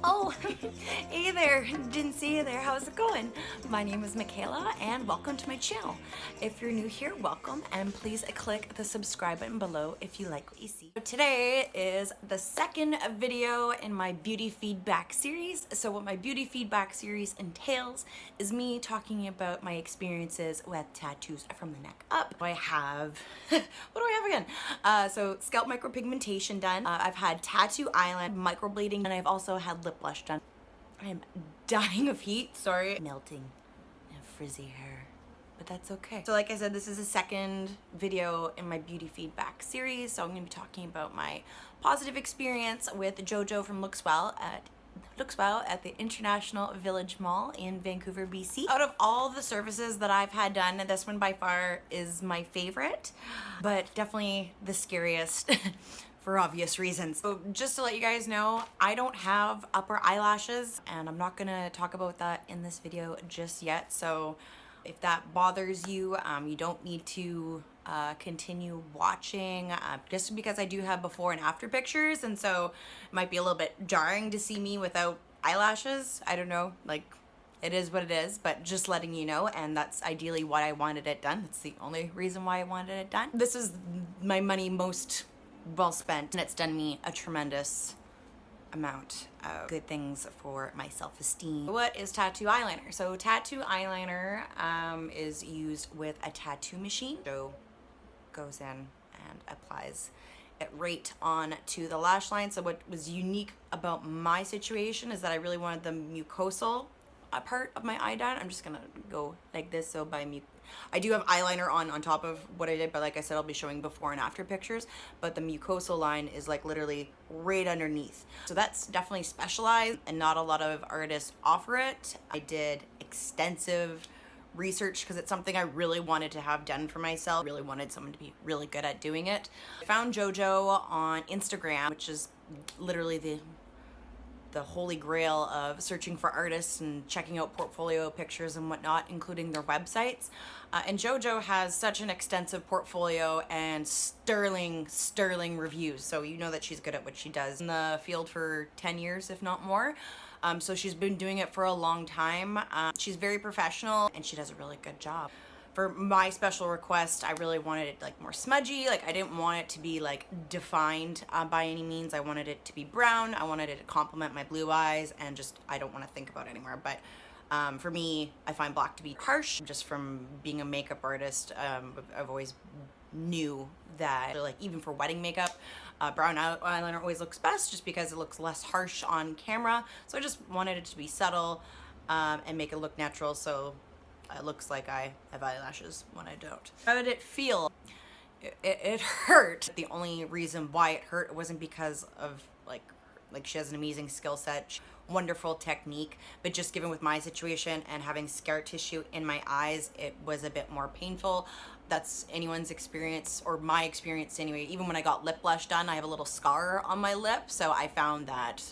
Oh, hey there, didn't see you there, how's it going? My name is Michaela and welcome to my channel. If you're new here, welcome, and please click the subscribe button below if you like what you see. Today is the second video in my beauty feedback series. So what my beauty feedback series entails is me talking about my experiences with tattoos from the neck up. I have, what do I have again? So scalp micropigmentation done. I've had tattoo eyeliner, microblading, and I've also had lip blush done. I am dying of heat, sorry. Melting. I have frizzy hair, but that's okay. So like I said, this is the second video in my beauty feedback series. So I'm gonna be talking about my positive experience with Jojo from Lookswow at the International Village Mall in Vancouver BC. Out of all the services that I've had done, this one by far is my favorite, but definitely the scariest for obvious reasons. So just to let you guys know, I don't have upper eyelashes, and I'm not gonna talk about that in this video just yet. So if that bothers you, you don't need to continue watching, just because I do have before and after pictures, and so it might be a little bit jarring to see me without eyelashes. I don't know, like, it is what it is, but just letting you know, and that's ideally why I wanted it done. That's the only reason why I wanted it done. This is my money most well spent, and it's done me a tremendous amount of good things for my self-esteem. What is tattoo eyeliner? So tattoo eyeliner is used with a tattoo machine. So goes in and applies it right on to the lash line. So what was unique about my situation is that I really wanted the mucosal part of my eye done. I'm just gonna go like this. So I do have eyeliner on top of what I did, but like I said, I'll be showing before and after pictures, but the mucosal line is like literally right underneath. So that's definitely specialized, and not a lot of artists offer it. I did extensive research because it's something I really wanted to have done for myself. Really wanted someone to be really good at doing it. I found Jojo on Instagram, which is literally the holy grail of searching for artists and checking out portfolio pictures and whatnot, including their websites. And Jojo has such an extensive portfolio and sterling reviews. So you know that she's good at what she does. In the field for 10 years, if not more. So she's been doing it for a long time. She's very professional and she does a really good job. For my special request, I really wanted it like more smudgy. Like I didn't want it to be like defined by any means. I wanted it to be brown. I wanted it to complement my blue eyes, and just I don't want to think about it anymore. But for me, I find black to be harsh. Just from being a makeup artist, I've always knew that like even for wedding makeup, brown eyeliner always looks best just because it looks less harsh on camera. So I just wanted it to be subtle and make it look natural. So it looks like I have eyelashes when I don't. How did it feel? It hurt. The only reason why it hurt wasn't because of like she has an amazing skill set, wonderful technique, but just given with my situation and having scar tissue in my eyes, it was a bit more painful. That's anyone's experience, or my experience anyway. Even when I got lip blush done, I have a little scar on my lip, so I found that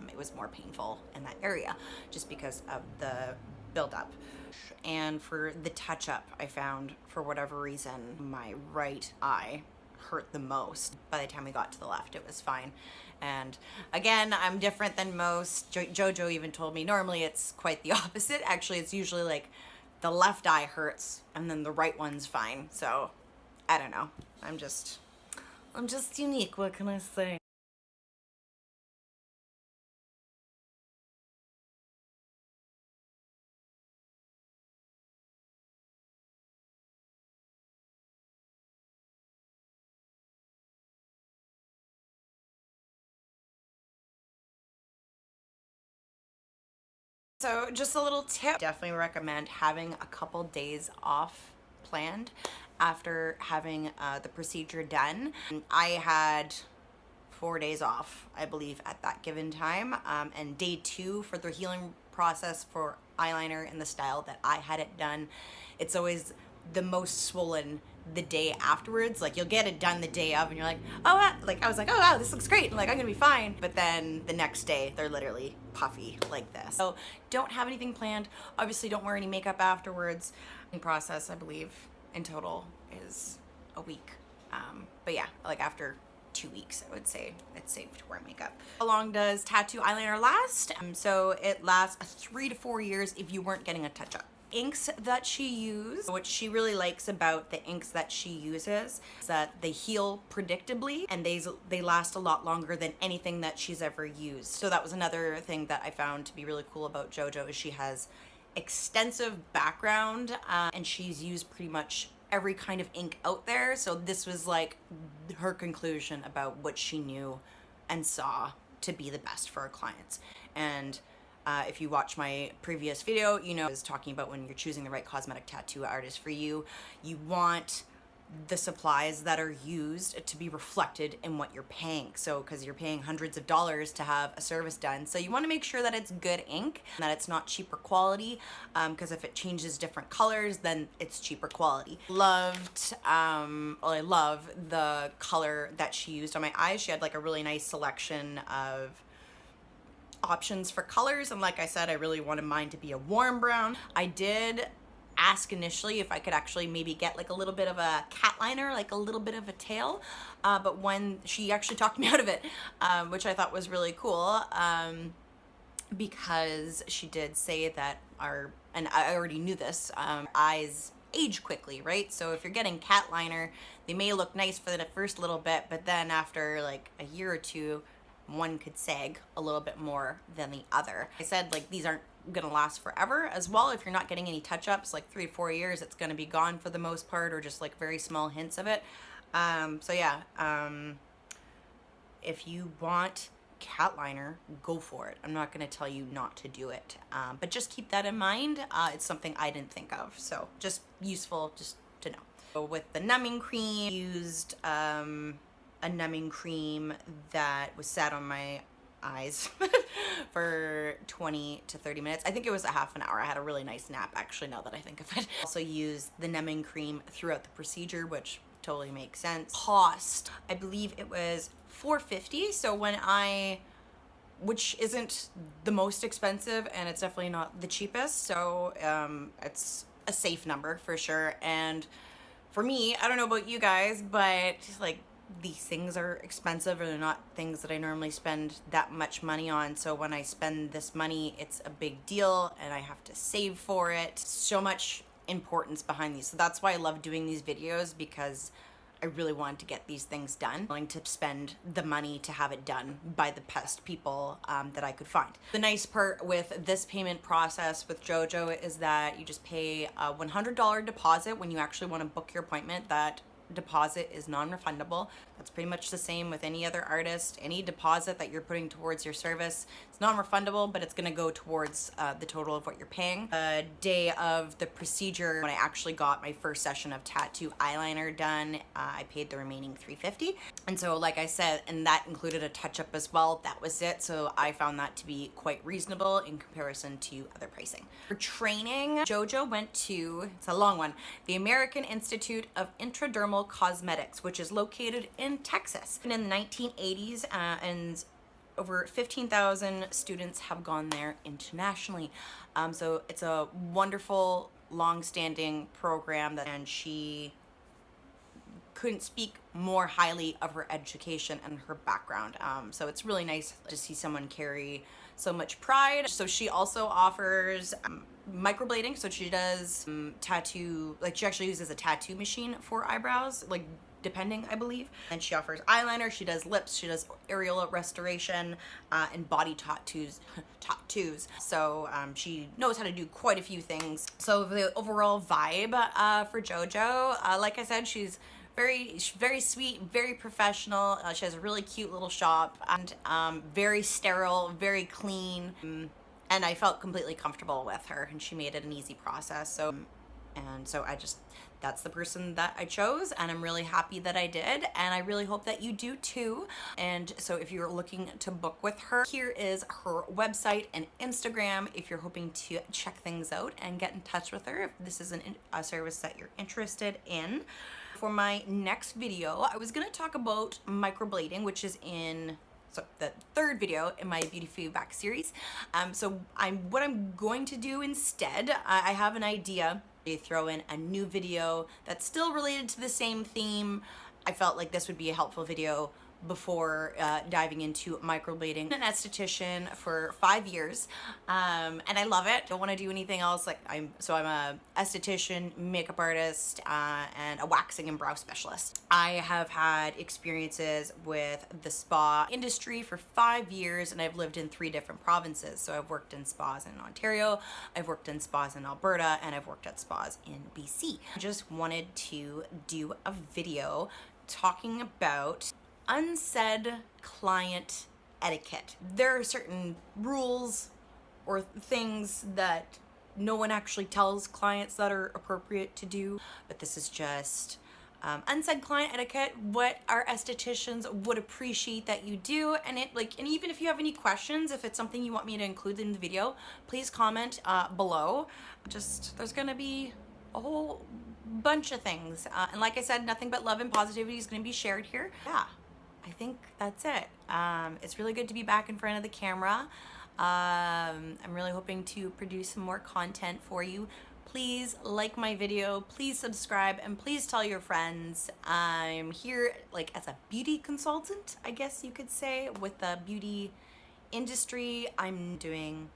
it was more painful in that area just because of the buildup. And for the touch-up, I found, for whatever reason, my right eye hurt the most. By the time we got to the left, it was fine. And again, I'm different than most. Jojo even told me normally it's quite the opposite. Actually, it's usually like the left eye hurts and then the right one's fine. So I don't know. I'm just unique. What can I say? So just a little tip, definitely recommend having a couple days off planned after having the procedure done. I had 4 days off, I believe, at that given time, and day 2 for the healing process for eyeliner in the style that I had it done. It's always the most swollen the day afterwards. Like you'll get it done the day of and you're like, oh wow. Like I was like, oh wow, this looks great, like I'm gonna be fine. But then the next day they're literally puffy like this. So don't have anything planned. Obviously don't wear any makeup afterwards. The process, I believe, in total is a week. But yeah, like after 2 weeks, I would say it's safe to wear makeup. How long does tattoo eyeliner last? So it lasts 3 to 4 years if you weren't getting a touch-up. Inks that she used, what she really likes about the inks that she uses is that they heal predictably and they last a lot longer than anything that she's ever used. So that was another thing that I found to be really cool about Jojo, is she has extensive background and she's used pretty much every kind of ink out there. So this was like her conclusion about what she knew and saw to be the best for her clients. And if you watch my previous video, you know I was talking about when you're choosing the right cosmetic tattoo artist for you, you want the supplies that are used to be reflected in what you're paying. So because you're paying hundreds of dollars to have a service done, so you want to make sure that it's good ink and that it's not cheaper quality, because if it changes different colors, then it's cheaper quality. Loved well, I love the color that she used on my eyes. She had like a really nice selection of options for colors, and like I said, I really wanted mine to be a warm brown. I did ask initially if I could actually maybe get like a little bit of a cat liner, like a little bit of a tail, but when she actually talked me out of it, which I thought was really cool, because she did say that and I already knew this, eyes age quickly, right? So if you're getting cat liner, they may look nice for the first little bit, but then after like a year or two, one could sag a little bit more than the other. I said like these aren't gonna last forever as well. If you're not getting any touch-ups, like 3 to 4 years, it's gonna be gone for the most part, or just like very small hints of it. So yeah, if you want cat liner, go for it. I'm not gonna tell you not to do it, but just keep that in mind. It's something I didn't think of, so just useful just to know. So with the numbing cream, used a numbing cream that was sat on my eyes for 20 to 30 minutes. I think it was a half an hour. I had a really nice nap, actually, now that I think of it. Also used the numbing cream throughout the procedure, which totally makes sense. Cost, I believe it was $4.50. So which isn't the most expensive, and it's definitely not the cheapest. So it's a safe number for sure. And for me, I don't know about you guys, but like, these things are expensive, or they're not things that I normally spend that much money on. So when I spend this money, it's a big deal and I have to save for it. So much importance behind these. So that's why I love doing these videos, because I really wanted to get these things done. I'm willing to spend the money to have it done by the best people that I could find. The nice part with this payment process with Jojo is that you just pay a $100 deposit when you actually want to book your appointment. That deposit is non-refundable. That's pretty much the same with any other artist. Any deposit that you're putting towards your service, it's non-refundable, but it's going to go towards the total of what you're paying. The day of the procedure, when I actually got my first session of tattoo eyeliner done, I paid the remaining $3.50. And so like I said, and that included a touch-up as well. That was it. So I found that to be quite reasonable in comparison to other pricing. For training, Jojo went to, it's a long one, the American Institute of Intradermal Cosmetics, which is located in Texas. And in the 1980s, and over 15,000 students have gone there internationally. So it's a wonderful, long-standing program, and she couldn't speak more highly of her education and her background. So it's really nice to see someone carry so much pride. So she also offers microblading. So she does tattoo, like she actually uses a tattoo machine for eyebrows, like depending, I believe. And she offers eyeliner, she does lips, she does areola restoration, and body tattoos. So she knows how to do quite a few things. So the overall vibe for Jojo, like I said, she's very sweet, very professional. She has a really cute little shop, and very sterile, very clean, and I felt completely comfortable with her, and she made it an easy process. So that's the person that I chose, and I'm really happy that I did, and I really hope that you do too. And so if you're looking to book with her, here is her website and Instagram if you're hoping to check things out and get in touch with her if this is a service that you're interested in. For my next video, I was going to talk about microblading, which is the third video in my Beauty Feedback series. What I'm going to do instead, I have an idea. I throw in a new video that's still related to the same theme. I felt like this would be a helpful video before diving into microblading. I'm an esthetician for 5 years, and I love it. Don't want to do anything else. Like I'm a esthetician, makeup artist, and a waxing and brow specialist. I have had experiences with the spa industry for 5 years, and I've lived in 3 different provinces. So I've worked in spas in Ontario, I've worked in spas in Alberta, and I've worked at spas in BC. I just wanted to do a video talking about unsaid client etiquette. There are certain rules or things that no one actually tells clients that are appropriate to do, but this is just unsaid client etiquette, what our estheticians would appreciate that you do. And even if you have any questions, if it's something you want me to include in the video, please comment below. There's gonna be a whole bunch of things, and like I said, nothing but love and positivity is going to be shared here. Yeah, I think that's it. It's really good to be back in front of the camera. I'm really hoping to produce some more content for you. Please like my video, please subscribe, and please tell your friends. I'm here like as a beauty consultant, I guess you could say, with the beauty industry. I'm doing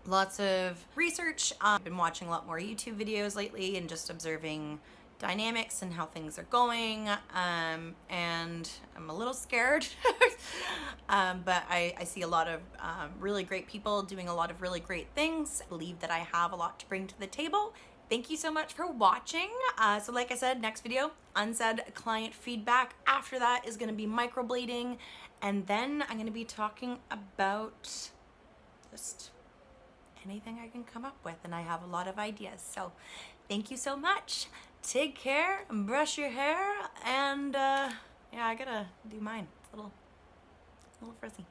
lots of research. I've been watching a lot more YouTube videos lately and just observing dynamics and how things are going, and I'm a little scared. But I see a lot of really great people doing a lot of really great things. I believe that I have a lot to bring to the table. Thank you so much for watching. So like I said, next video, unsaid client feedback. After that is going to be microblading, and then I'm going to be talking about just anything I can come up with, and I have a lot of ideas. So thank you so much. Take care, brush your hair, and yeah, I gotta do mine. It's a little frizzy.